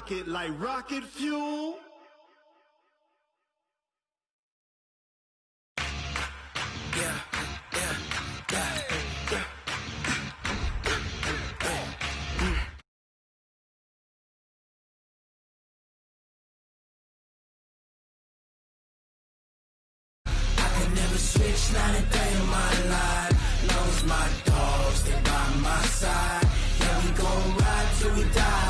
rock it like rocket fuel. Switch not a day in my life. Knows my dogs, they by my side. Yeah, we gon' ride till we die.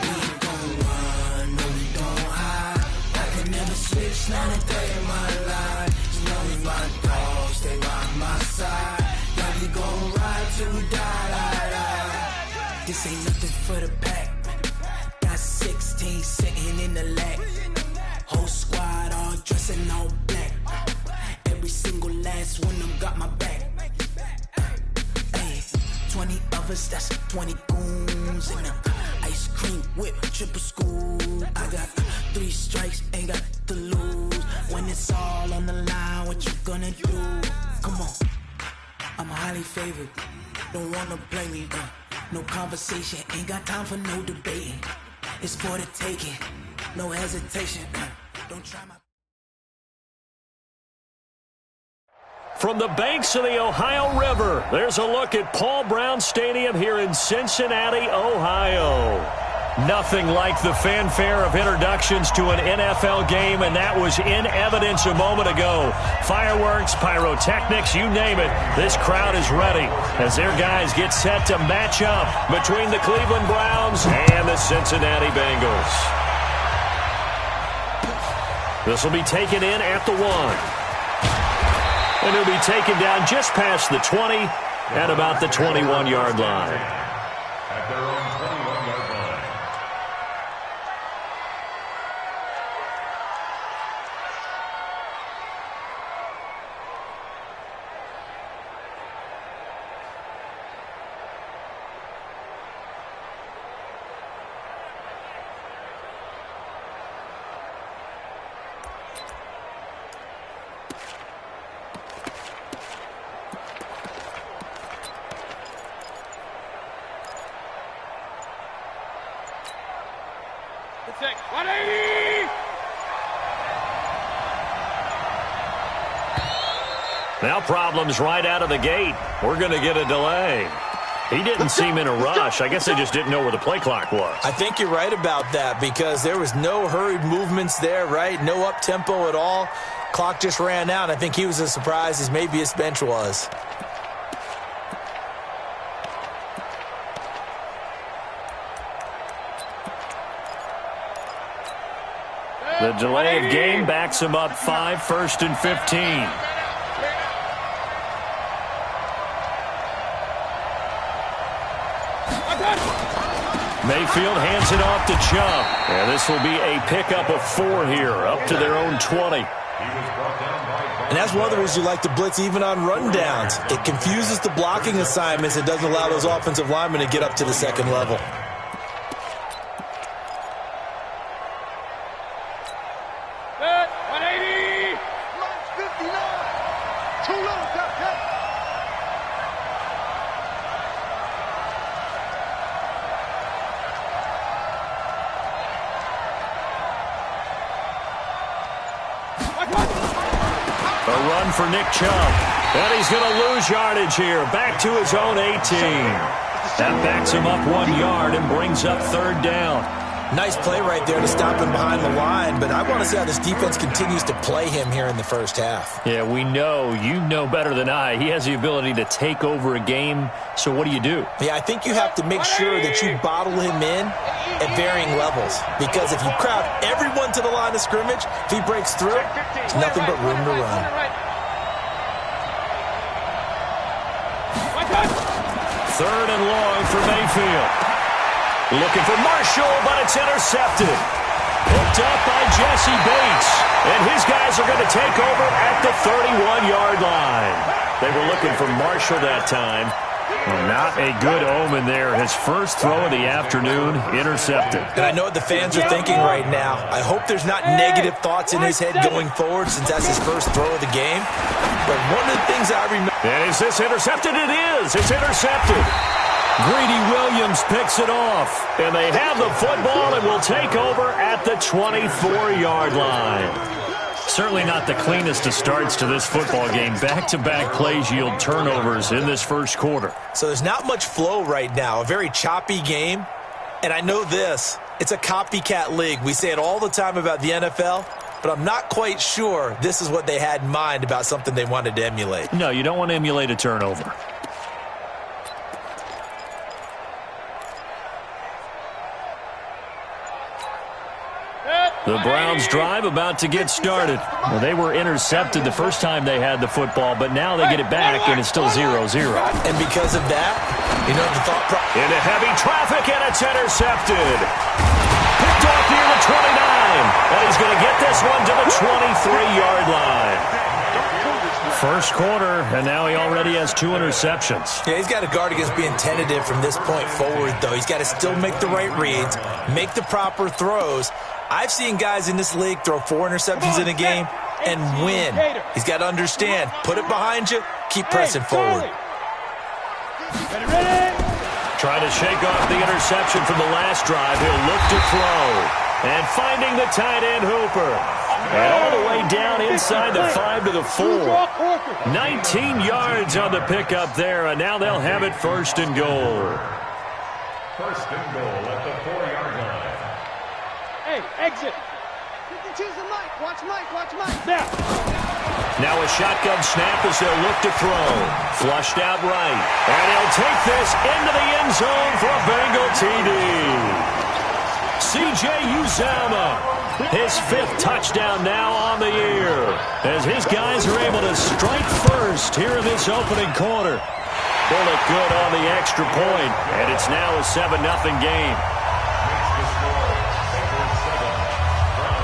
We ain't gon' run, no, we don't hide. I can never switch not a day in my life. Knows my dogs, they by my side. Yeah, we gon' ride till we die. This ain't nothing for the pack. Got 16 sitting in the lap. Whole squad all dressing all black. Every single last one of them got my back. Hey, 20 of us, that's 20 goons. And ice cream whip, triple school. I got 3 strikes, ain't got to lose. When it's all on the line, what you gonna do? Come on, I'm highly favored. Don't wanna blame me, no conversation. Ain't got time for no debating. It's for the taking, no hesitation. Don't try my... From the banks of the Ohio River, there's a look at Paul Brown Stadium here in Cincinnati, Ohio. Nothing like the fanfare of introductions to an NFL game, and that was in evidence a moment ago. Fireworks, pyrotechnics, you name it. This crowd is ready as their guys get set to match up between the Cleveland Browns and the Cincinnati Bengals. This will be taken in at the 1. And he'll be taken down just past the 20 at about the 21-yard line. At their own 21-yard line. Now problems right out of the gate. We're going to get a delay. He didn't seem in a rush. I guess they just didn't know where the play clock was. I think you're right about that because there was no hurried movements there, right? No up-tempo at all. Clock just ran out. I think he was as surprised as maybe his bench was. The delay of game backs him up 5, 1st and 15. Mayfield hands it off to Chubb. And this will be a pickup of 4 here, up to their own 20. And that's one of the reasons you like to blitz even on rundowns. It confuses the blocking assignments. It doesn't allow those offensive linemen to get up to the second level. For Nick Chubb. And he's going to lose yardage here. Back to his own 18. That backs him up 1 yard and brings up 3rd down. Nice play right there to stop him behind the line, but I want to see how this defense continues to play him here in the first half. Yeah, we know. You know better than I. He has the ability to take over a game, so what do you do? Yeah, I think you have to make sure that you bottle him in at varying levels, because if you crowd everyone to the line of scrimmage, if he breaks through, there's nothing but room to run. 3rd and long for Mayfield. Looking for Marshall, but it's intercepted. Picked up by Jesse Bates. And his guys are going to take over at the 31-yard line. They were looking for Marshall that time. Well, not a good omen there. His first throw of the afternoon, intercepted. And I know what the fans are thinking right now. I hope there's not negative thoughts in his head going forward since that's his first throw of the game. But one of the things I remember... And is this intercepted? It is. It's intercepted. Greedy Williams picks it off, and they have the football and will take over at the 24-yard line. Certainly not the cleanest of starts to this football game. Back-to-back plays yield turnovers in this first quarter. So there's not much flow right now. A very choppy game. And I know this. It's a copycat league. We say it all the time about the NFL, but I'm not quite sure this is what they had in mind about something they wanted to emulate. No, you don't want to emulate a turnover. The Browns drive about to get started. Well, they were intercepted the first time they had the football, but now they get it back, and it's still 0-0. And because of that, you know, the thought process. Into heavy traffic, and it's intercepted. Picked off near the 29, and he's going to get this one to the 23-yard line. First quarter, and now he already has 2 interceptions. Yeah, he's got to guard against being tentative from this point forward, though. He's got to still make the right reads, make the proper throws. I've seen guys in this league throw 4 interceptions in a game and win. He's got to understand, put it behind you, keep pressing forward. Trying to shake off the interception from the last drive. He'll look to throw. And finding the tight end Hooper. And all the way down inside the 5 to the 4. 19 yards on the pickup there, and now they'll have it first and goal. First and goal at the 4-yard line. Hey, exit. Choose the mic. Watch Mike. Watch Mike. Now a shotgun snap as they'll look to throw. Flushed out right. And he'll take this into the end zone for a Bengal TD. C.J. Uzomah, his 5th touchdown now on the year, as his guys are able to strike first here in this opening quarter. Bullock good on the extra point, and it's now a 7-0 game.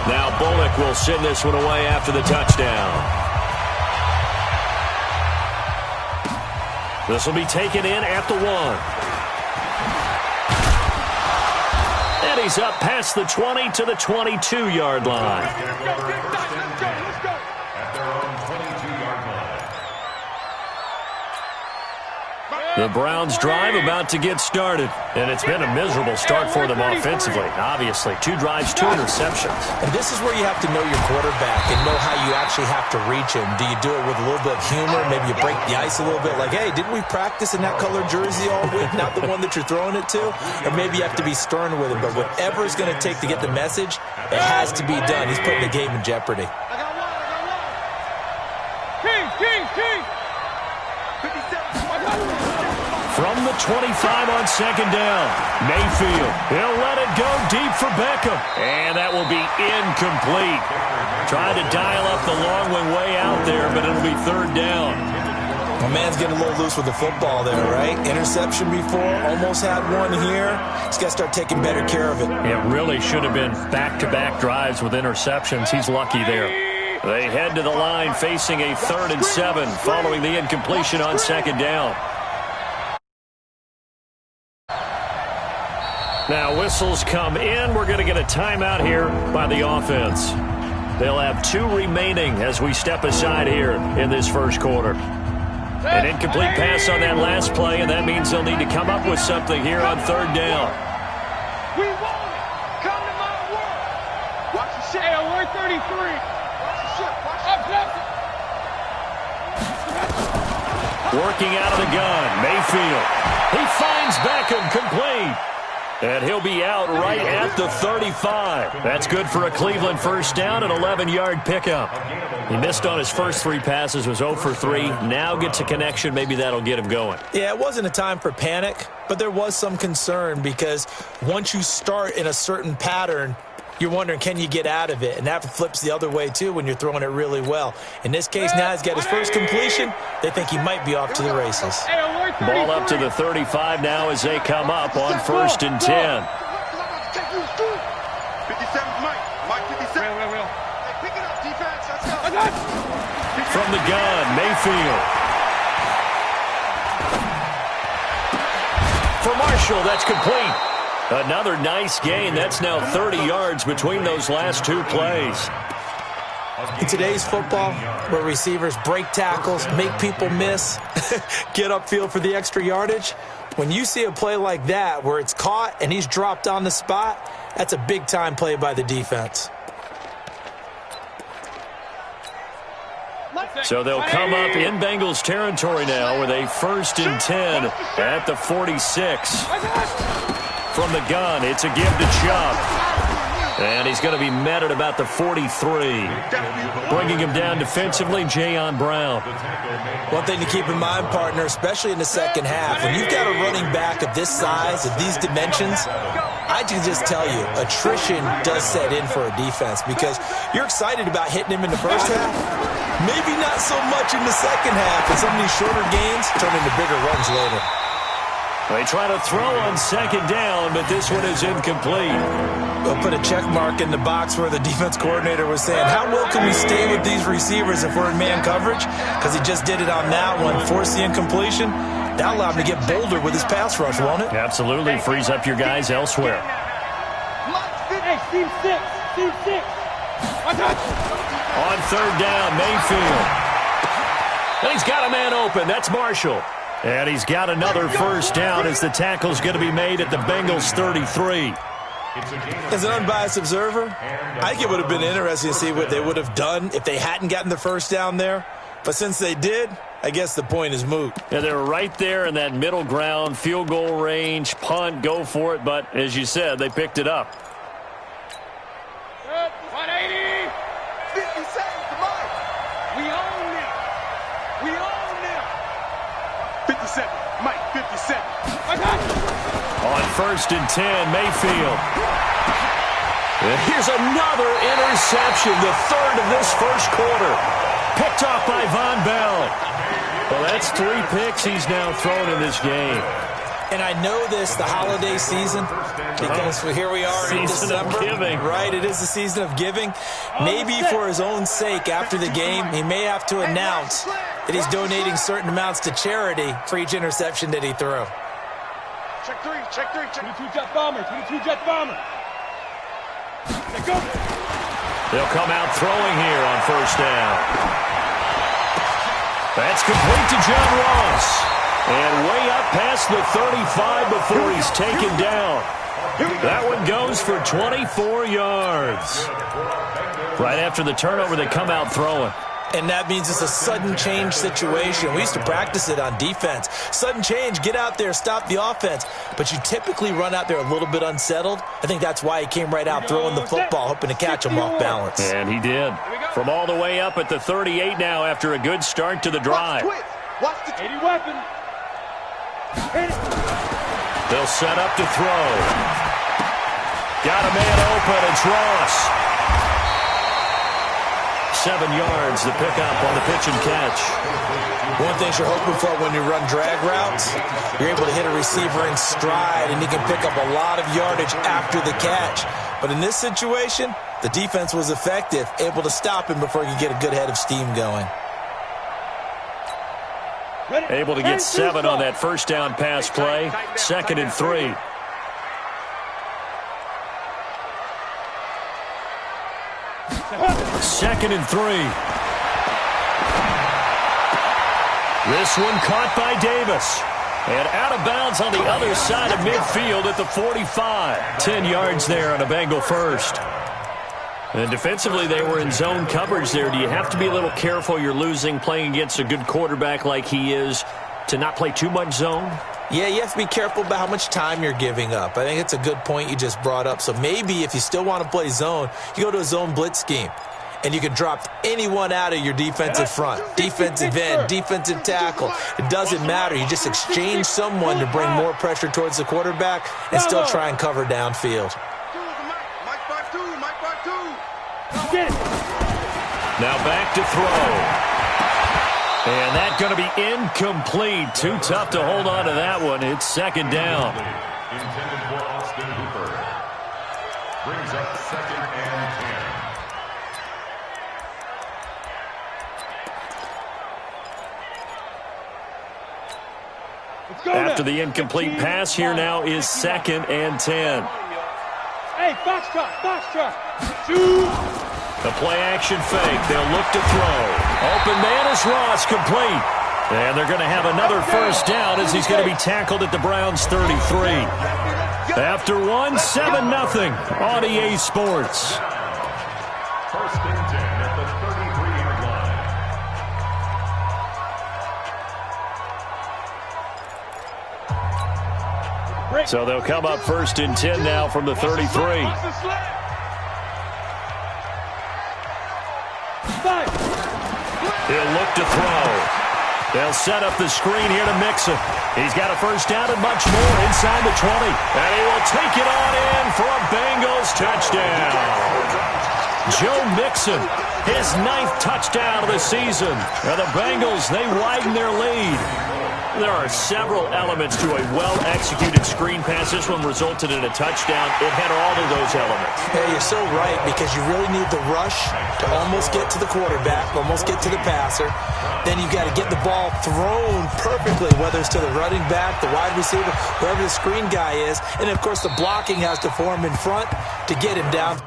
Now Bullock will send this one away after the touchdown. This will be taken in at the 1. And he's up past the 20 to the 22-yard line. At their own 22-yard line. The Browns drive about to get started, and it's been a miserable start for them offensively. Obviously, 2 drives, 2 interceptions. And this is where you have to know your quarterback and know how you actually have to reach him. Do you do it with a little bit of humor? Maybe you break the ice a little bit, like, hey, didn't we practice in that colored jersey all week, not the one that you're throwing it to? Or maybe you have to be stern with him, but whatever it's going to take to get the message, it has to be done. He's putting the game in jeopardy. King. From the 25 on second down, Mayfield. He'll let it go deep for Beckham. And that will be incomplete. Trying to dial up the long one way out there, but it'll be 3rd down. My man's getting a little loose with the football there, right? Interception before, almost had one here. He's got to start taking better care of it. It really should have been back-to-back drives with interceptions. He's lucky there. They head to the line facing a 3rd and 7 following the incompletion on second down. Now whistles come in. We're going to get a timeout here by the offense. They'll have 2 remaining as we step aside here in this first quarter. An incomplete pass on that last play, and that means they'll need to come up with something here on 3rd down. We want it. Come to my world. Watch the shit. Hey, alert 33. Watch the shit. Working out of the gun, Mayfield. He finds Beckham, complete. And he'll be out right at the 35. That's good for a Cleveland first down, an 11-yard pickup. He missed on his first 3 passes, was 0 for 3. Now gets a connection. Maybe that'll get him going. Yeah, it wasn't a time for panic, but there was some concern because once you start in a certain pattern, you're wondering, can you get out of it? And that flips the other way, too, when you're throwing it really well. In this case, now he's got his first completion. They think he might be off to the races. Ball up to the 35 now as they come up on 1st and 10. 57, Mike. Mike 57. Will. Hey, pick it up, defense. Let's go. From the gun, Mayfield. For Marshall, that's complete. Another nice gain. That's now 30 yards between those last 2 plays. In today's football, where receivers break tackles, make people miss, get upfield for the extra yardage. When you see a play like that where it's caught and he's dropped on the spot, that's a big-time play by the defense. So they'll come up in Bengals territory now with a 1st and 10 at the 46. From the gun, it's a give to Chubb. And he's going to be met at about the 43. Bringing him down defensively, Jayon Brown. One thing to keep in mind, partner, especially in the second half, when you've got a running back of this size, of these dimensions, I can just tell you, attrition does set in for a defense because you're excited about hitting him in the first half. Maybe not so much in the second half, and some of these shorter gains turn into bigger runs later. They try to throw on 2nd down, but this one is incomplete. They'll put a check mark in the box where the defense coordinator was saying, how well can we stay with these receivers if we're in man coverage? Because he just did it on that one, forced the incompletion. That allowed him to get bolder with his pass rush, won't it? Absolutely. Frees up your guys elsewhere. Hey, Steve 6. Steve 6. On 3rd down, Mayfield. And he's got a man open. That's Marshall. And he's got another 1st down as the tackle's going to be made at the Bengals 33. As an unbiased observer, I think it would have been interesting to see what they would have done if they hadn't gotten the 1st down there. But since they did, I guess the point is moot. Yeah, they were right there in that middle ground, field goal range, punt, go for it. But as you said, they picked it up. 180. 50 seconds to Mike. We own it. We own it. 57. Mike, 57. On 1st and 10, Mayfield. And here's another interception, the 3rd of this 1st quarter. Picked off by Von Bell. Well, that's 3 picks he's now thrown in this game. And I know this, the holiday season, because here we are in December. Season of giving. Right, it is the season of giving. Maybe for his own sake, after the game, he may have to announce that he's donating certain amounts to charity for each interception that he threw. Check 3, check 3, check 22 jet bomber, 22 jet bomber. Let's go. They'll come out throwing here on 1st down. That's complete to John Ross. And way up past the 35 before he's taken down. That one goes for 24 yards. Right after the turnover, they come out throwing. And that means it's a sudden change situation. We used to practice it on defense. Sudden change, get out there, stop the offense. But you typically run out there a little bit unsettled. I think that's why he came right out throwing the football, hoping to catch him off balance. And he did. From all the way up at the 38 now after a good start to the drive. Watch the 80 weapon. They'll set up to throw. Got a man open. It's Ross. 7 yards, the pickup on the pitch and catch. One thing you're hoping for when you run drag routes, you're able to hit a receiver in stride, and he can pick up a lot of yardage after the catch. But in this situation, the defense was effective, able to stop him before he could get a good head of steam going. Able to get 7 on that 1st down pass play. 2nd and 3. Second and 3. This one caught by Davis. And out of bounds on the other side of midfield at the 45. 10 yards there on a Bengal 1st. And defensively, they were in zone coverage there. Do you have to be a little careful you're losing playing against a good quarterback like he is to not play too much zone? Yeah, you have to be careful about how much time you're giving up. I think it's a good point you just brought up. So maybe if you still want to play zone, you go to a zone blitz scheme. And you can drop anyone out of your defensive front. Defensive end, defensive tackle. It doesn't matter. You just exchange someone to bring more pressure towards the quarterback and still try and cover downfield. Now back to throw. And that's going to be incomplete. Too tough to hold on to that one. It's 2nd down. Intended for Austin Hooper. Brings up 2nd and 10. After the incomplete pass, here now is 2nd and 10. Hey, Foxtrot. Shoot. The play action fake. They'll look to throw. Open man is Ross, complete. And they're going to have another first down as he's going to be tackled at the Browns' 33. After one, 7-0 on EA Sports. First and 10 at the 33-yard line. So they'll come up first and 10 now from the 33. He'll look to throw. They'll set up the screen here to Mixon. He's got a first down and much more inside the 20. And he will take it on in for a Bengals touchdown. Joe Mixon, his 9th touchdown of the season. And the Bengals, they widen their lead. There are several elements to a well-executed screen pass. This one resulted in a touchdown. It had all of those elements. Yeah, you're so right, because you really need the rush to almost get to the quarterback, almost get to the passer. Then you've got to get the ball thrown perfectly, whether it's to the running back, the wide receiver, whoever the screen guy is. And, of course, the blocking has to form in front to get him down.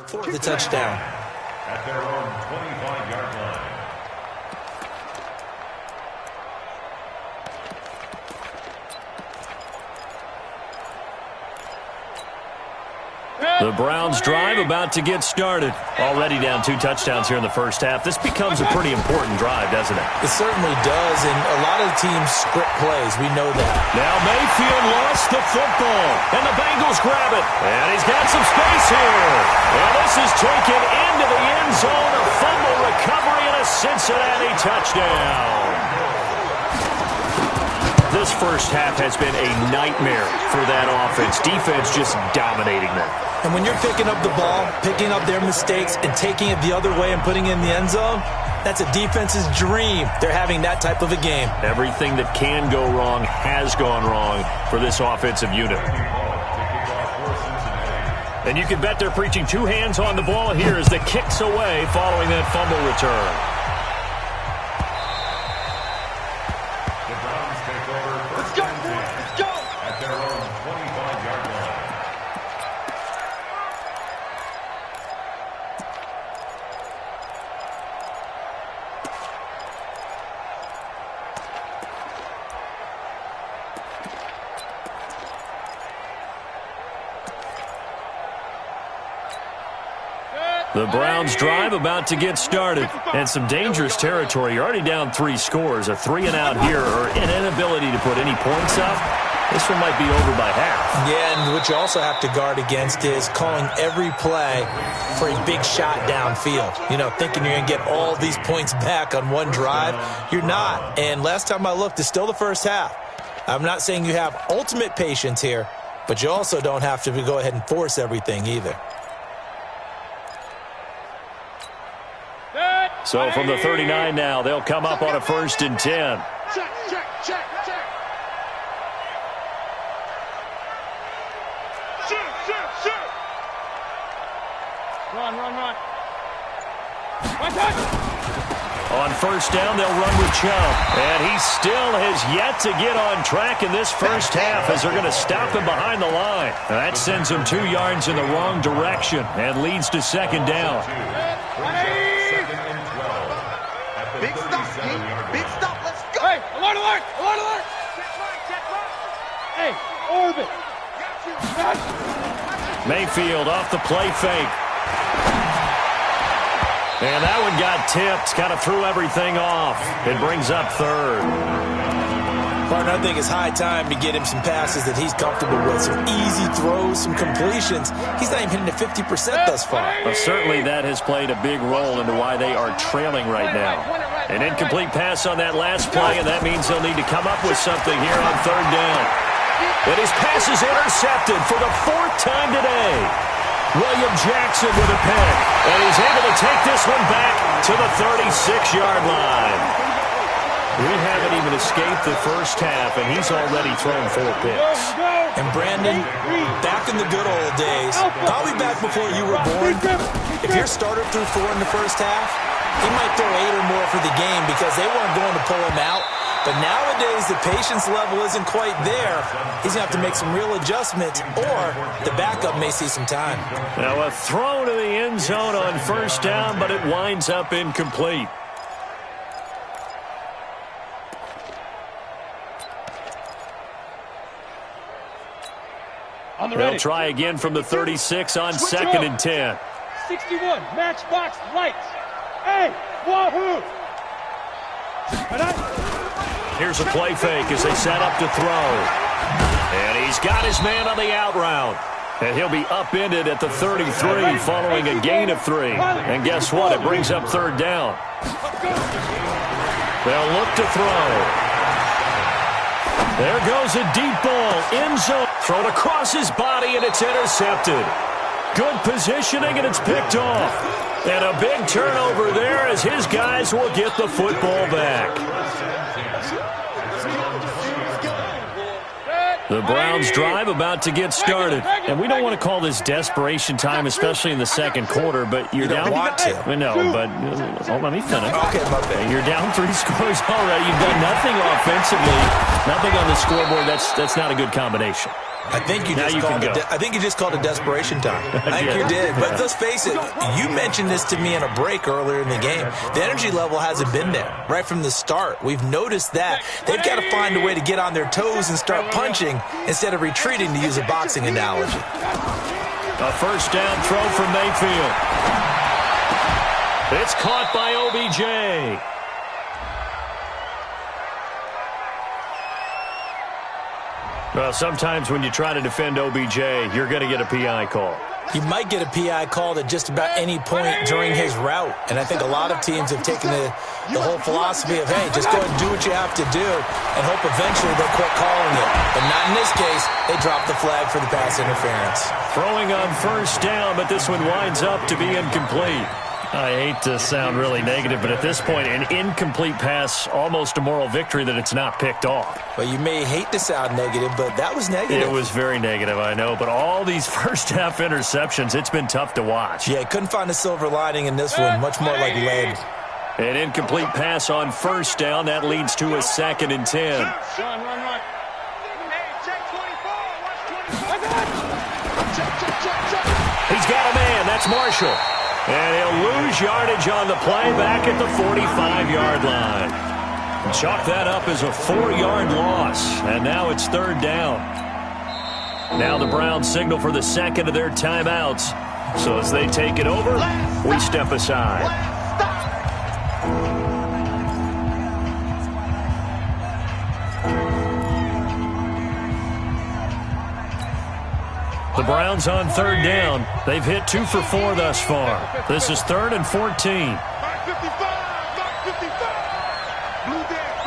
For the touchdown. At their own 25-yard line. The Browns drive about to get started. Already down 2 touchdowns here in the first half. This becomes a pretty important drive, doesn't it? It certainly does, and a lot of teams script plays. We know that. Now Mayfield lost the football, and the Bengals grab it. And he's got some space here. And this is taken into the end zone. A fumble recovery and a Cincinnati touchdown. This first half has been a nightmare for that offense. Defense just dominating them. And when you're picking up the ball, picking up their mistakes, and taking it the other way and putting it in the end zone, that's a defense's dream. They're having that type of a game. Everything that can go wrong has gone wrong for this offensive unit. And you can bet they're preaching 2 hands on the ball here as the kick's away following that fumble return. Let's go, let's go. At their own 25-yard line. The Browns drive about to get started. And some dangerous territory. You're already down 3 scores. A 3-and-out here or an inability to put any points up. This one might be over by half. Yeah, and what you also have to guard against is calling every play for a big shot downfield. You know, thinking you're going to get all these points back on one drive. You're not. And last time I looked, it's still the first half. I'm not saying you have ultimate patience here, but you also don't have to go ahead and force everything either. So from the 39 now, they'll come up on a 1st and 10. Check, check, check, check. Shoot, shoot, shoot. Run, run, run. One touch. On 1st down, they'll run with Chubb. And he still has yet to get on track in this first half as they're going to stop him behind the line. That sends him 2 yards in the wrong direction and leads to 2nd down. Big stop, King. Big stop. Let's go. Hey, alert, alert, alert, alert. Hey, orbit. Mayfield off the play fake. And that one got tipped. Kind of threw everything off. It brings up 3rd. Partner, I think it's high time to get him some passes that he's comfortable with. Some easy throws, some completions. He's not even hitting to 50% thus far. Well, certainly that has played a big role into why they are trailing right now. An incomplete pass on that last play, and that means he'll need to come up with something here on 3rd down. And his pass is intercepted for the 4th time today. William Jackson with a pick, and he's able to take this one back to the 36-yard line. We haven't even escaped the first half, and he's already thrown 4 picks. And Brandon, back in the good old days, probably back before you were born, if your starter threw 4 in the first half, he might throw 8 or more for the game because they weren't going to pull him out. But nowadays, the patience level isn't quite there. He's going to have to make some real adjustments, or the backup may see some time. Now a throw to the end zone on first down, but it winds up incomplete. They'll try again from the 36 on 2nd and 10. 61, matchbox lights. Hey, wahoo! Here's a play fake as they set up to throw. And he's got his man on the out route. And he'll be upended at the 33 following a gain of 3. And guess what? It brings up 3rd down. They'll look to throw. There goes a deep ball. End zone. Thrown across his body, and it's intercepted. Good positioning, and it's picked off. And a big turnover there as his guys will get the football back. The Browns drive about to get started. And we don't want to call this desperation time, especially in the second quarter, but you're down. Want to. No, but let me finish. Okay, my bad. You're down 3 scores already. You've done nothing offensively, nothing on the scoreboard. That's not a good combination. I think you just called it desperation time. I think you did. But let's face it, you mentioned this to me in a break earlier in the game. The energy level hasn't been there right from the start. We've noticed that. They've got to find a way to get on their toes and start punching instead of retreating, to use a boxing analogy. A first down throw from Mayfield. It's caught by OBJ. Well, sometimes when you try to defend OBJ, you're going to get a PI call. You might get a PI called at just about any point during his route. And I think a lot of teams have taken the whole philosophy of, hey, just go ahead and do what you have to do and hope eventually they'll quit calling it. But not in this case. They drop the flag for the pass interference. Throwing on first down, but this one winds up to be incomplete. I hate to sound really negative, but at this point, an incomplete pass, almost a moral victory that it's not picked off. Well, you may hate to sound negative, but that was negative. It was very negative, I know. But all these first-half interceptions, it's been tough to watch. Yeah, couldn't find a silver lining in this one. Much more like lead. An incomplete pass on first down. That leads to a 2nd and 10. Run. Hey, check 24. Watch 24. He's got a man. That's Marshall. And he'll lose yardage on the play back at the 45-yard line. Chalk that up as a 4-yard loss. And now it's 3rd down. Now the Browns signal for the second of their timeouts. So as they take it over, we step aside. The Browns on 3rd down. They've hit 2 for 4 thus far. This is 3rd and 14. Mark 55. Blue dead.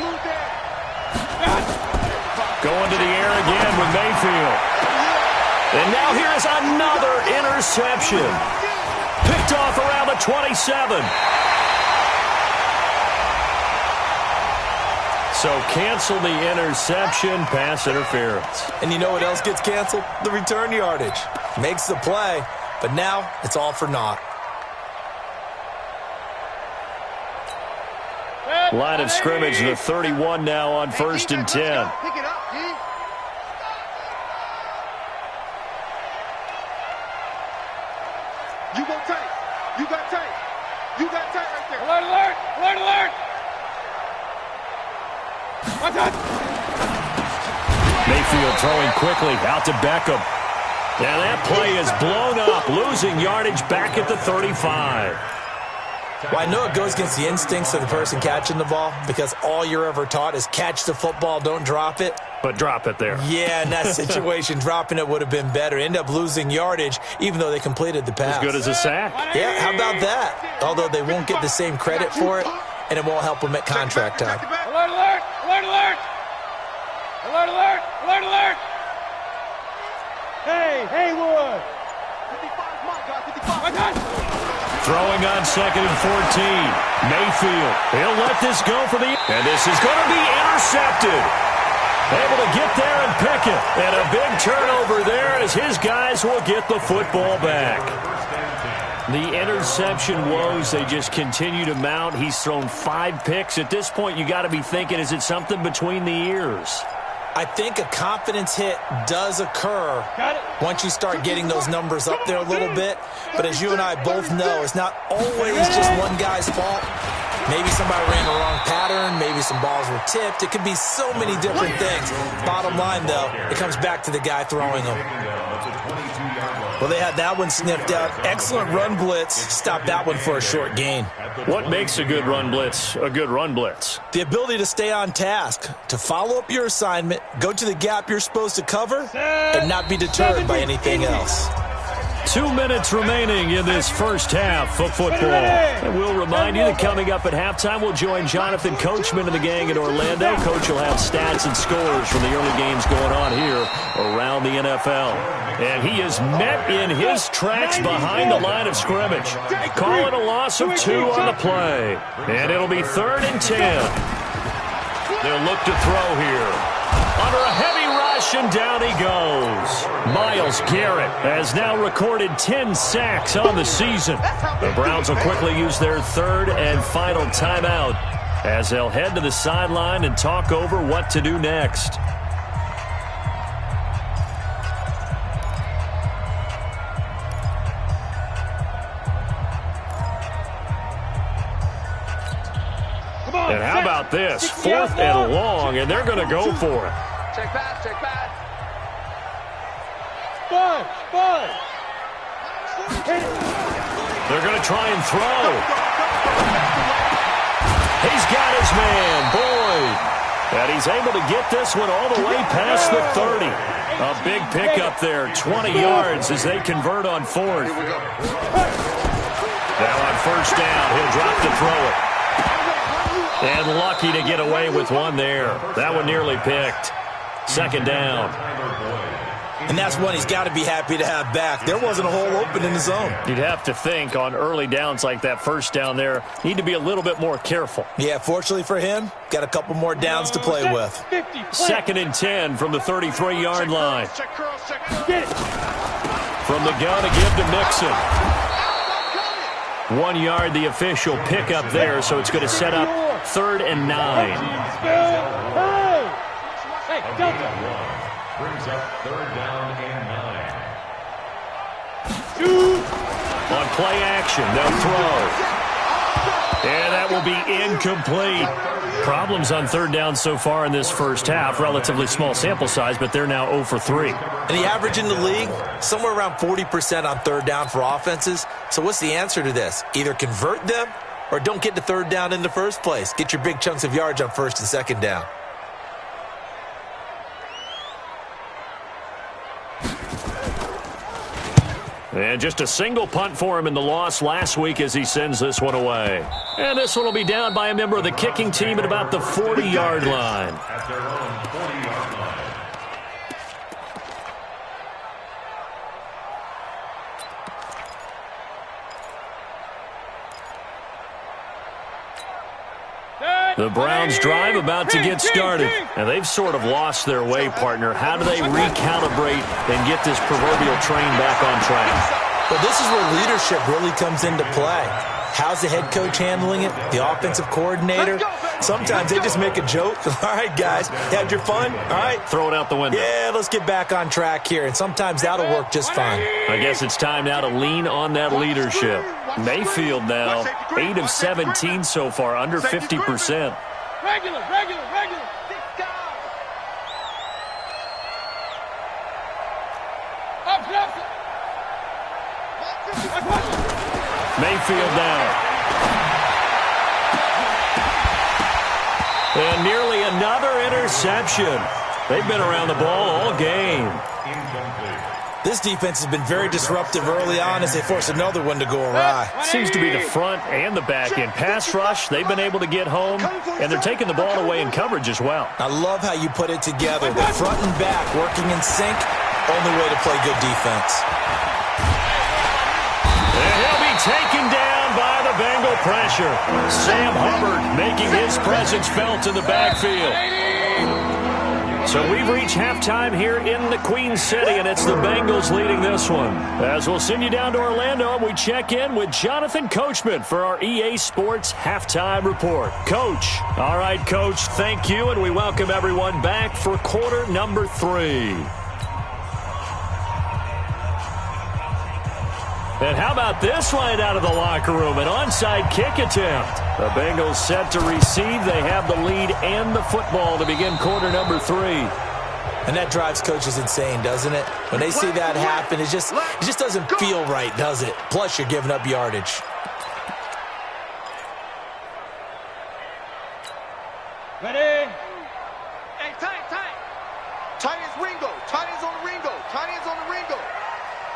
Going to the air again with Mayfield. And now here's another interception. Picked off around the 27. So cancel the interception, pass interference. And you know what else gets canceled? The return yardage. Makes the play, but now it's all for naught. Line of scrimmage, the 31 now on 1st and 10. Pick it up, D. You go tight. You got tight. You got tight right there. Alert. Mayfield throwing quickly out to Beckham. And that play is blown up, losing yardage back at the 35. Well, I know it goes against the instincts of the person catching the ball because all you're ever taught is catch the football, don't drop it. But drop it there. Yeah, in that situation, dropping it would have been better. End up losing yardage, even though they completed the pass. As good as a sack. Yeah, how about that? Although they won't get the same credit for it, and it won't help them at contract time. Alert. Hey, Haywood. 55, my God, 55. Throwing on 2nd and 14. Mayfield. He'll let this go for the... And this is going to be intercepted. Able to get there and pick it. And a big turnover there as his guys will get the football back. The interception woes, they just continue to mount. He's thrown 5 picks. At this point, you got to be thinking, is it something between the ears? I think a confidence hit does occur once you start getting those numbers up there a little bit. But as you and I both know, it's not always just one guy's fault. Maybe somebody ran the wrong pattern. Maybe some balls were tipped. It could be so many different things. Bottom line, though, it comes back to the guy throwing them. Well, they had that one sniffed out. Excellent run blitz. Stopped that one for a short gain. What makes a good run blitz a good run blitz? The ability to stay on task, to follow up your assignment, go to the gap you're supposed to cover, and not be deterred by anything else. 2 minutes remaining in this first half of football. And we'll remind you that coming up at halftime, we'll join Jonathan Coachman and the gang in Orlando. Coach will have stats and scores from the early games going on here around the NFL. And he is met in his tracks behind the line of scrimmage. Calling a loss of 2 on the play. And it'll be 3rd and 10. They'll look to throw here. Under a heavy rush, and down he goes. Myles Garrett has now recorded 10 sacks on the season. The Browns will quickly use their 3rd and final timeout as they'll head to the sideline and talk over what to do next. And how about this? 4th and long, and they're going to go for it. Check back, check back. Five. They're going to try and throw. He's got his man, Boyd. And he's able to get this one all the way past the 30. A big pickup there, 20 yards as they convert on 4th. Now on 1st down, he'll drop to throw it. And lucky to get away with one there. That one nearly picked. 2nd down. And that's one he's got to be happy to have back. There wasn't a hole open in the zone. You'd have to think on early downs like that 1st down there, need to be a little bit more careful. Yeah, fortunately for him, got a couple more downs to play with. 2nd and 10 from the 33-yard line. From the gun to give to Mixon. 1 yard, the official pickup there, so it's going to set up 3rd and 9. Brings up 3rd down and 9. On play action, they'll throw. And that will be incomplete. Problems on 3rd down so far in this first half. Relatively small sample size, but they're now 0 for 3. And the average in the league, somewhere around 40% on 3rd down for offenses. So what's the answer to this? Either convert them or don't get to 3rd down in the first place. Get your big chunks of yards on 1st and 2nd down. And just a single punt for him in the loss last week as he sends this one away. And this one will be down by a member of the kicking team at about the 40-yard line. At their own 40-yard line. The Browns drive about to get started. And they've sort of lost their way, partner. How do they recalibrate and get this proverbial train back on track? Well, this is where leadership really comes into play. How's the head coach handling it? The offensive coordinator? Sometimes they just make a joke. All right, guys, had your fun? All right. Throw it out the window. Yeah, let's get back on track here. And sometimes that'll work just fine. I guess it's time now to lean on that leadership. Mayfield now, 8 of 17 so far, under 50%. Regular. Mayfield down. And nearly another interception. They've been around the ball all game. This defense has been very disruptive early on as they force another one to go awry. Seems to be the front and the back end. Pass rush, they've been able to get home, and they're taking the ball away in coverage as well. I love how you put it together. The front and back working in sync, only way to play good defense. And he'll be taken down by the Bengal pressure. Sam Hubbard making his presence felt in the backfield. So we've reached halftime here in the Queen City, and it's the Bengals leading this one. As we'll send you down to Orlando, and we check in with Jonathan Coachman for our EA Sports Halftime Report. Coach. All right, Coach, thank you, and we welcome everyone back for quarter number 3. And how about this line out of the locker room? An onside kick attempt. The Bengals set to receive. They have the lead and the football to begin quarter number 3. And that drives coaches insane, doesn't it? When they see that happen, it just doesn't feel right, does it? Plus, you're giving up yardage. Ready? Hey, tight. Tight is Ringo. Tight is on the Ringo. Tight is on the Ringo.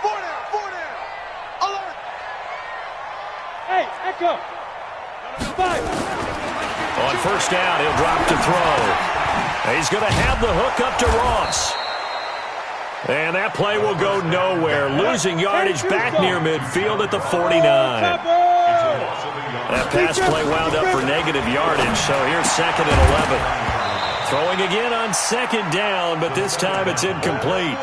4 down. Alert. Hey, Echo. 5. On first down, he'll drop to throw. He's going to have the hook up to Ross. And that play will go nowhere, losing yardage back near midfield at the 49. That pass play wound up for negative yardage, so here's 2nd and 11. Throwing again on 2nd down, but this time it's incomplete.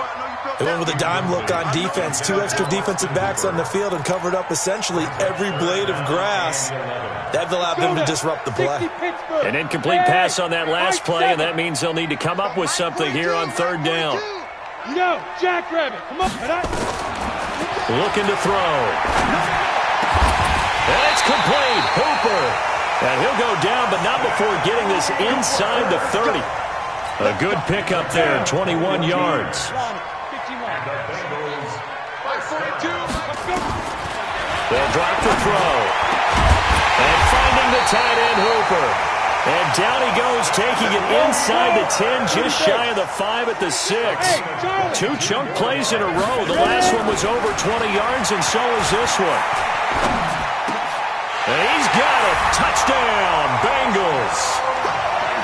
They went with a dime look on defense. 2 extra defensive backs on the field and covered up essentially every blade of grass. That allowed them to disrupt the play. An incomplete pass on that last play, and that means they'll need to come up with something here on 3rd down. No, Jackrabbit, come on. Looking to throw. And it's complete. Hooper. And he'll go down, but not before getting this inside the 30. A good pickup there, 21 yards. They'll drop the throw. And finding the tight end, Hooper. And down he goes, taking it inside the 10, just shy of the 5 at the 6. 2 chunk plays in a row. The last one was over 20 yards, and so is this one. And he's got it. Touchdown, Bengals.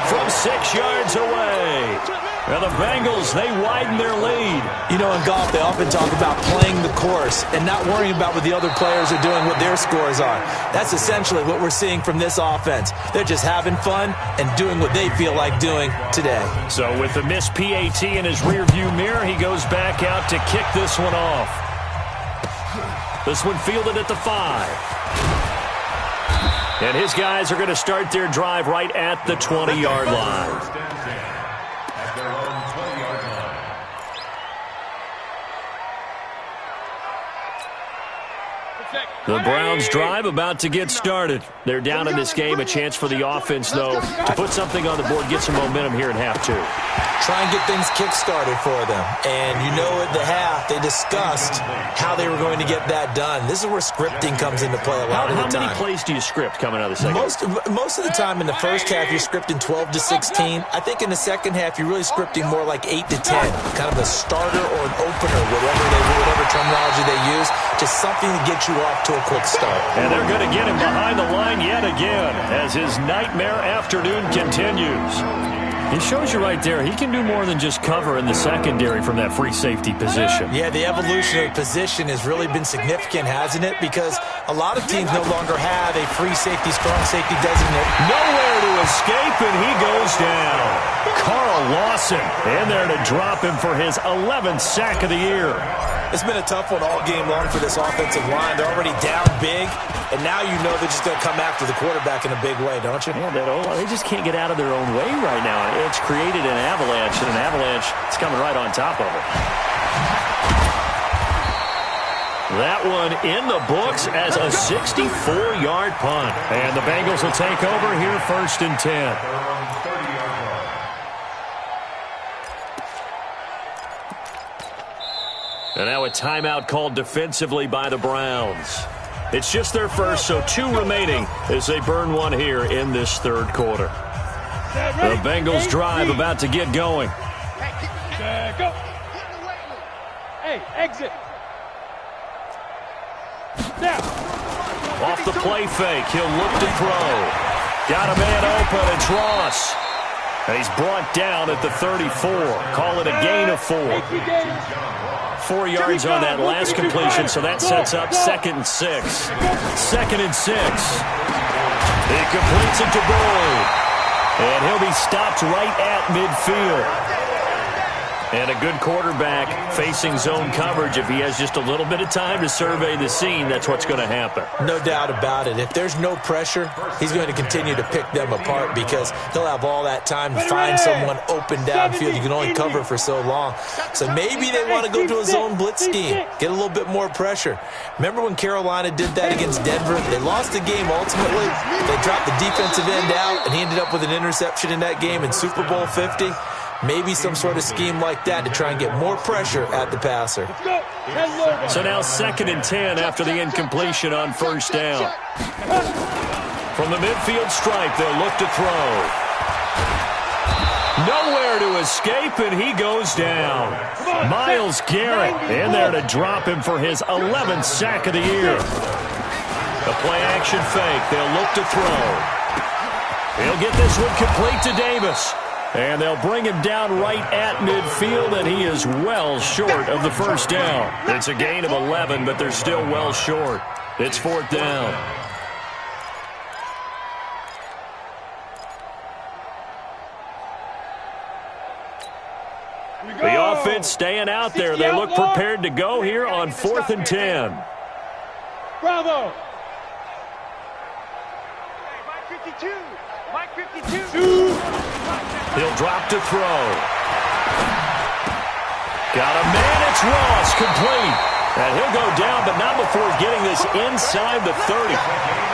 From 6 yards away. Well, the Bengals, they widen their lead. You know, in golf, they often talk about playing the course and not worrying about what the other players are doing, what their scores are. That's essentially what we're seeing from this offense. They're just having fun and doing what they feel like doing today. So with the missed PAT in his rearview mirror, he goes back out to kick this one off. This one fielded at the 5. And his guys are going to start their drive right at the 20-yard line. The Browns drive about to get started. They're down in this game. A chance for the offense, though, to put something on the board, get some momentum here in half 2. Try and get things kick-started for them. And you know at the half, they discussed how they were going to get that done. This is where scripting comes into play a lot of the time. How many plays do you script coming out of the second? Most of the time in the first half, you're scripting 12 to 16. I think in the second half, you're really scripting more like 8 to 10. Kind of a starter or an opener, whatever terminology they use. Just something to get you off to a quick start. And they're going to get him behind the line yet again as his nightmare afternoon continues. He shows you right there, he can do more than just cover in the secondary from that free safety position. Yeah, the evolution of position has really been significant, hasn't it? Because a lot of teams no longer have a free safety, strong safety designate. Nowhere to escape, and he goes down. Carl Lawson in there to drop him for his 11th sack of the year. It's been a tough one all game long for this offensive line. They're already down big, and now you know they're just going to come after the quarterback in a big way, don't you? Yeah, they just can't get out of their own way right now. It's created an avalanche, and an avalanche is coming right on top of it. That one in the books as a 64-yard punt. And the Bengals will take over here 1st and 10. And now a timeout called defensively by the Browns. It's just their first, so 2 remaining as they burn one here in this 3rd quarter. The Bengals drive about to get going. Go. Hey, exit. Now. Off the play fake, he'll look to throw. Got a man open, it's Ross. And he's brought down at the 34. Call it a gain of 4. 4 yards on that last completion, so that sets up 2nd and 6. 2nd and 6. He completes it to Boyd. And he'll be stopped right at midfield. And a good quarterback facing zone coverage, if he has just a little bit of time to survey the scene, that's what's going to happen. No doubt about it. If there's no pressure, he's going to continue to pick them apart because he'll have all that time to find someone open downfield. You can only cover for so long. So maybe they want to go to a zone blitz scheme, get a little bit more pressure. Remember when Carolina did that against Denver? They lost the game ultimately. They dropped the defensive end out, and he ended up with an interception in that game in Super Bowl 50. Maybe some sort of scheme like that to try and get more pressure at the passer. So now 2nd and 10 after the incompletion on first down. From the midfield stripe, they'll look to throw. Nowhere to escape, and he goes down. Myles Garrett in there to drop him for his 11th sack of the year. The play-action fake, they'll look to throw. He'll get this one complete to Davis. And they'll bring him down right at midfield, and he is well short of the first down. It's a gain of 11, but they're still well short. It's 4th down. The offense staying out there. They look prepared to go here on 4th and 10. Bravo. Mike 52. Mike 52. He'll drop to throw. Got a man. It's Ross, complete. And he'll go down, but not before getting this inside the 30.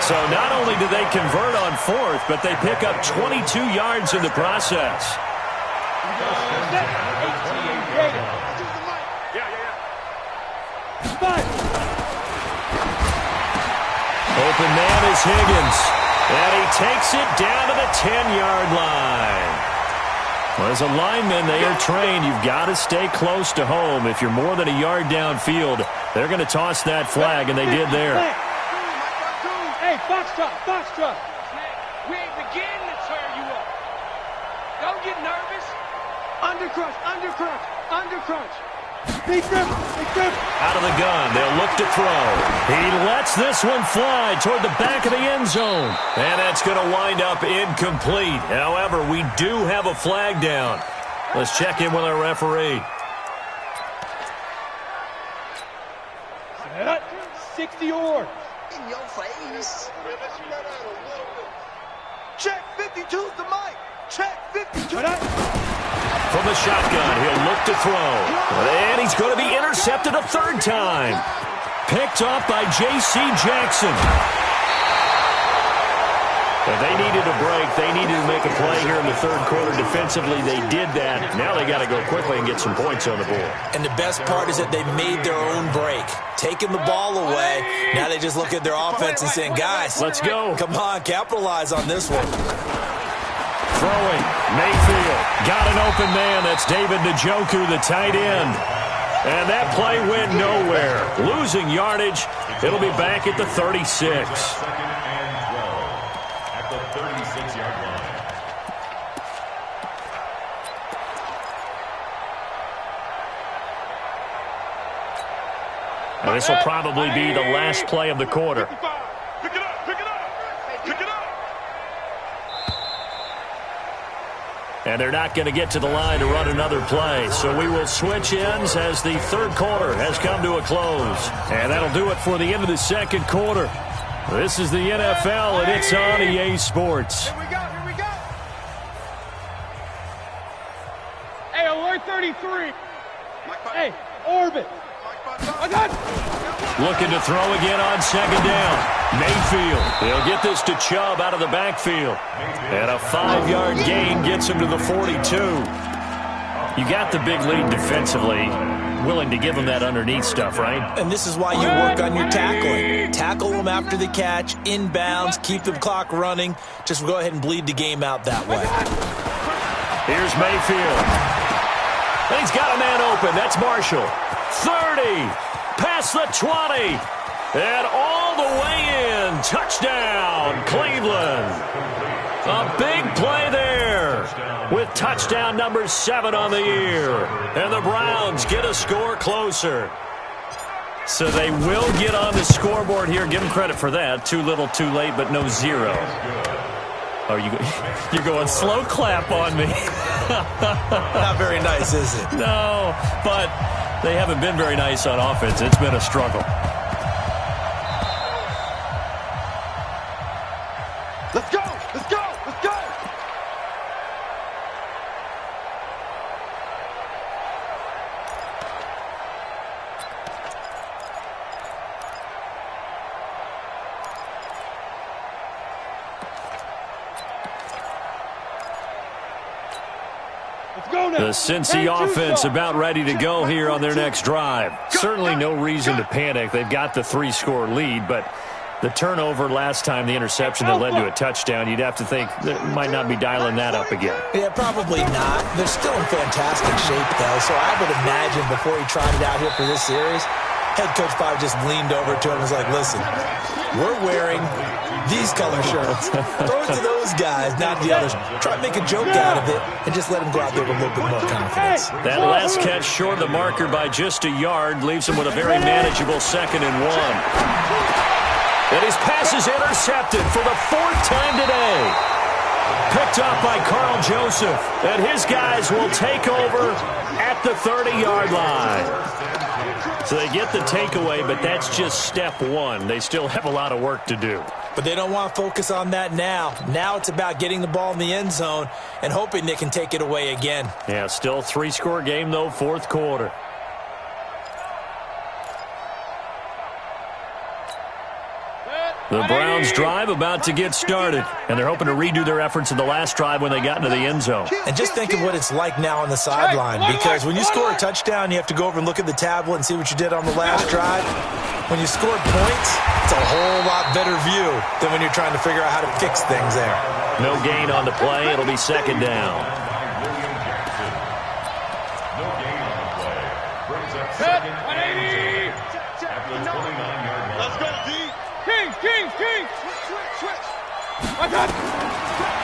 So not only do they convert on 4th, but they pick up 22 yards in the process. Open man is Higgins. And he takes it down to the 10-yard line. Well, as a lineman, they are trained. You've got to stay close to home. If you're more than a yard downfield, they're going to toss that flag, and they did there. Hey, Foxtrot. We ain't beginning to turn you up. Don't get nervous. Undercrunch. Big grip. Out of the gun, they'll look to throw. He lets this one fly toward the back of the end zone. And that's going to wind up incomplete. However, we do have a flag down. Let's check in with our referee. 60 yards. In your face. Check 52's the mic. Check 52. From the shotgun, he'll look to throw. And he's going to be intercepted a 3rd time. Picked off by J.C. Jackson. But they needed a break. They needed to make a play here in the 3rd quarter. Defensively, they did that. Now they got to go quickly and get some points on the board. And the best part is that they made their own break. Taking the ball away. Now they just look at their offense and saying, guys, let's go. Come on, capitalize on this one. Throwing, Mayfield. Got an open man. That's David Njoku, the tight end. And that play went nowhere. Losing yardage. It'll be back at the 36. 2nd and 12 at the 36-yard line. And this will probably be the last play of the quarter. Pick it up. And they're not going to get to the line to run another play. So we will switch ends as the 3rd quarter has come to a close. And that'll do it for the end of the 2nd quarter. This is the NFL, and it's on EA Sports. Here we go. Hey, alert 33. Hey, orbit. I got it. Looking to throw again on 2nd down. Mayfield. He'll get this to Chubb out of the backfield. And a 5-yard gain gets him to the 42. You got the big lead defensively. Willing to give him that underneath stuff, right? And this is why you work on your tackling. Tackle them after the catch, inbounds, keep the clock running. Just go ahead and bleed the game out that way. Here's Mayfield. And he's got a man open. That's Marshall. 30. Past the 20. And all the way in. Touchdown, Cleveland. A big play there with touchdown number 7 on the year. And the Browns get a score closer. So they will get on the scoreboard here. Give them credit for that. Too little, too late, but no 0. Oh, you're going slow clap on me. Not very nice, is it? No, but they haven't been very nice on offense. It's been a struggle. Let's go! Let's go! Let's go! Let's go now. The Cincy offense about ready to go here on their next drive. Certainly no reason to panic. They've got the 3-score lead, but the turnover last time, the interception that led to a touchdown, you'd have to think they might not be dialing that up again. Yeah, probably not. They're still in fantastic shape, though, so I would imagine before he tried it out here for this series, head coach probably just leaned over to him and was like, listen, we're wearing these color shirts. Throw it to those guys, not the others. Try to make a joke out of it and just let them go out there with a little bit more confidence. That last catch short of the marker by just a yard leaves him with a very manageable 2nd and 1. And his pass is intercepted for the 4th time today. Picked up by Carl Joseph. And his guys will take over at the 30-yard line. So they get the takeaway, but that's just step 1. They still have a lot of work to do. But they don't want to focus on that now. Now it's about getting the ball in the end zone and hoping they can take it away again. Yeah, still 3-score game, though, 4th quarter. The Browns drive about to get started, and they're hoping to redo their efforts in the last drive when they got into the end zone. And just think of what it's like now on the sideline, because when you score a touchdown, you have to go over and look at the tablet and see what you did on the last drive. When you score points, it's a whole lot better view than when you're trying to figure out how to fix things there. No gain on the play. It'll be 2nd down. No gain on the play. Brings up 2nd and 10 at the 29-yard line. Let's go, D! King! Switch! I got it.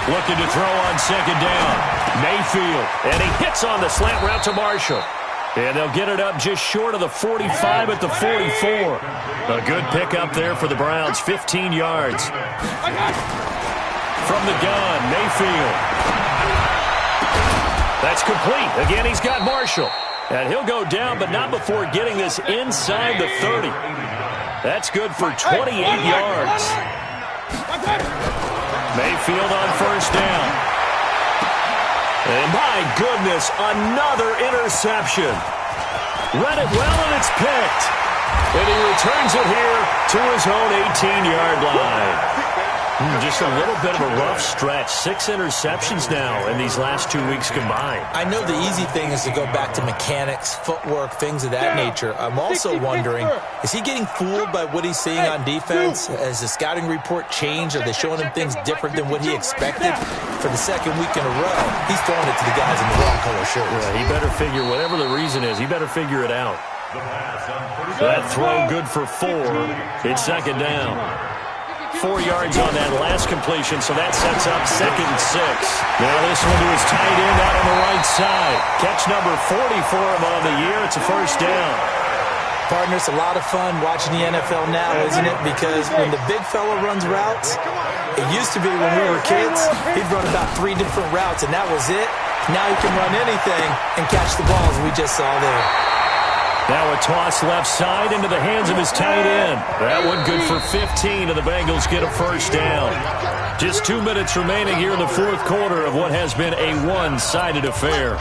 Looking to throw on 2nd down. Mayfield. And he hits on the slant route to Marshall. And they'll get it up just short of the 45 at the 44. A good pickup there for the Browns. 15 yards. From the gun, Mayfield. That's complete. Again, he's got Marshall. And he'll go down, but not before getting this inside the 30. That's good for 28 yards. Mayfield on 1st down. And my goodness, another interception. Read it well, and it's picked. And he returns it here to his own 18-yard line. Just a little bit of a rough stretch. 6 interceptions now in these last 2 weeks combined. I know the easy thing is to go back to mechanics, footwork, things of that nature. I'm also wondering, is he getting fooled by what he's seeing on defense? Has the scouting report changed? Are they showing him things different than what he expected? For the 2nd week in a row, he's throwing it to the guys in the wrong color shirts. Yeah, he better figure, whatever the reason is, he better figure it out. That throw good for 4. It's 2nd down. 4 yards on that last completion, so that sets up 2nd and 6. Now this one to his tight end out on the right side. Catch number 40 for him on the year. It's a 1st down. Partner, it's a lot of fun watching the NFL now, isn't it? Because when the big fella runs routes, it used to be when we were kids, he'd run about 3 different routes, and that was it. Now he can run anything and catch the balls we just saw there. Now a toss left side into the hands of his tight end. That one good for 15, and the Bengals get a 1st down. Just 2 minutes remaining here in the 4th quarter of what has been a one-sided affair.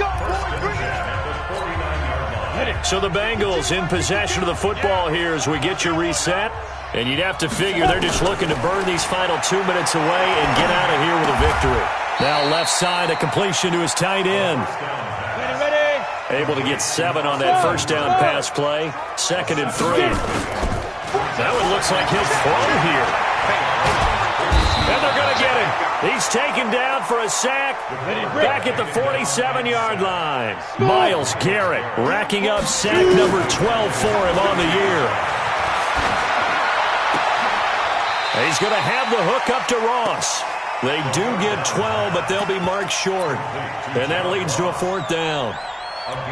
So the Bengals in possession of the football here as we get you reset. And you'd have to figure they're just looking to burn these final 2 minutes away and get out of here with a victory. Now left side, a completion to his tight end. Able to get 7 on that 1st down pass play. 2nd and 3. That one looks like he'll throw here. And they're going to get him. He's taken down for a sack back at the 47-yard line. Myles Garrett racking up sack number 12 for him on the year. He's going to have the hook up to Ross. They do get 12, but they'll be marked short. And that leads to a 4th down.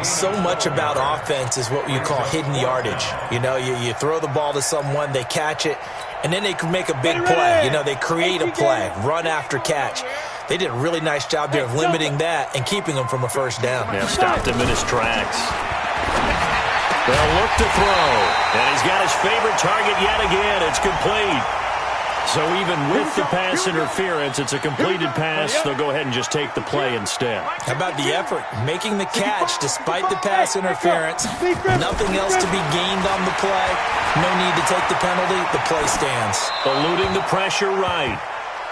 So much about offense is what you call hidden yardage. You know, you throw the ball to someone, they catch it, and then they can make a big play. You know, they create a play, run after catch. They did a really nice job there of limiting that and keeping him from a first down. Yeah, stopped him in his tracks. They'll look to throw, and he's got his favorite target yet again. It's complete. So even with the pass interference, it's a completed pass. They'll go ahead and just take the play instead. How about the effort? Making the catch despite the pass interference. Nothing else to be gained on the play. No need to take the penalty. The play stands. Eluding the pressure right.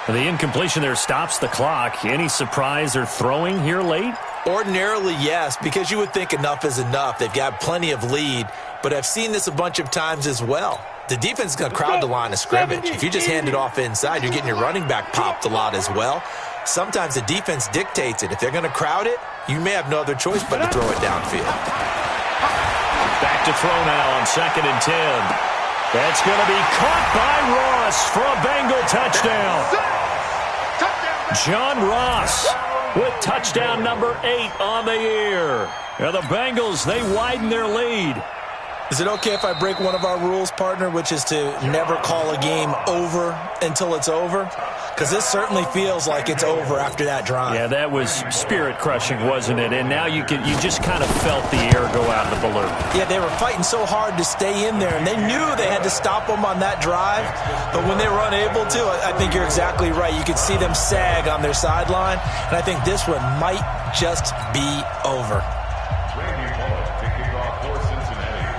The incompletion there stops the clock. Any surprise they're throwing here late? Ordinarily, yes, because you would think enough is enough. They've got plenty of lead, but I've seen this a bunch of times as well. The defense is going to crowd the line of scrimmage. If you just hand it off inside, you're getting your running back popped a lot as well. Sometimes the defense dictates it. If they're going to crowd it, you may have no other choice but to throw it downfield. Back to throw now on 2nd and 10. That's going to be caught by Ross for a Bengal touchdown. John Ross with touchdown number 8 on the year. Now the Bengals, they widen their lead. Is it okay if I break one of our rules, partner, which is to never call a game over until it's over? Because this certainly feels like it's over after that drive. Yeah, that was spirit-crushing, wasn't it? And now you just kind of felt the air go out of the balloon. Yeah, they were fighting so hard to stay in there, and they knew they had to stop them on that drive. But when they were unable to, I think you're exactly right. You could see them sag on their sideline, and I think this one might just be over.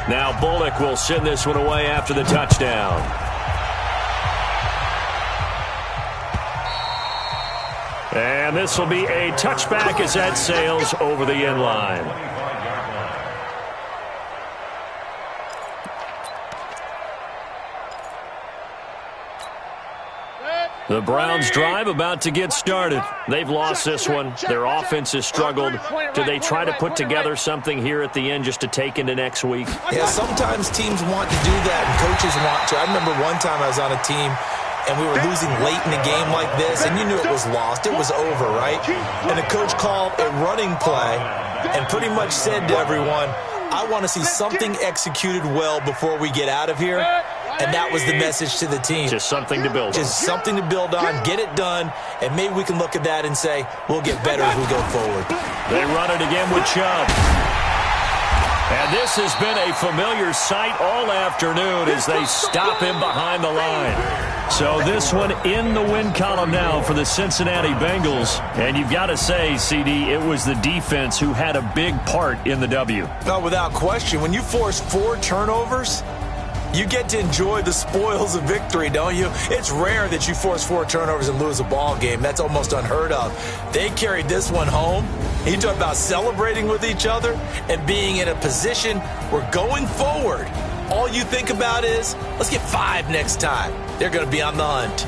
Now Bullock will send this one away after the touchdown. And this will be a touchback as that sails over the end line. The Browns drive about to get started. They've lost this one. Their offense has struggled. Do they try to put together something here at the end just to take into next week? Yeah, sometimes teams want to do that and coaches want to. I remember one time I was on a team and we were losing late in a game like this, and you knew it was lost. It was over, right? And the coach called a running play and pretty much said to everyone, I want to see something executed well before we get out of here. And that was the message to the team. Just something to build on. Just something to build on, get it done, and maybe we can look at that and say, we'll get better as we go forward. They run it again with Chubb. And this has been a familiar sight all afternoon as they stop him behind the line. So this one in the win column now for the Cincinnati Bengals. And you've got to say, CD, it was the defense who had a big part in the W. No, without question. When you force 4 turnovers, you get to enjoy the spoils of victory, don't you? It's rare that you force 4 turnovers and lose a ball game. That's almost unheard of. They carried this one home. You talk about celebrating with each other and being in a position where going forward, all you think about is, let's get 5 next time. They're going to be on the hunt.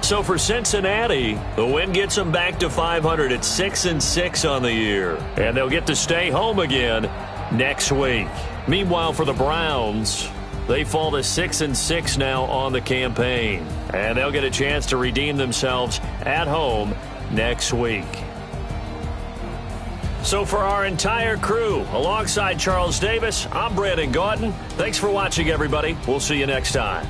So for Cincinnati, the win gets them back to 500 at 6-6 on the year. And they'll get to stay home again next week. Meanwhile, for the Browns, they fall to 6-6 now on the campaign. And they'll get a chance to redeem themselves at home next week. So for our entire crew, alongside Charles Davis, I'm Brandon Gaudin. Thanks for watching, everybody. We'll see you next time.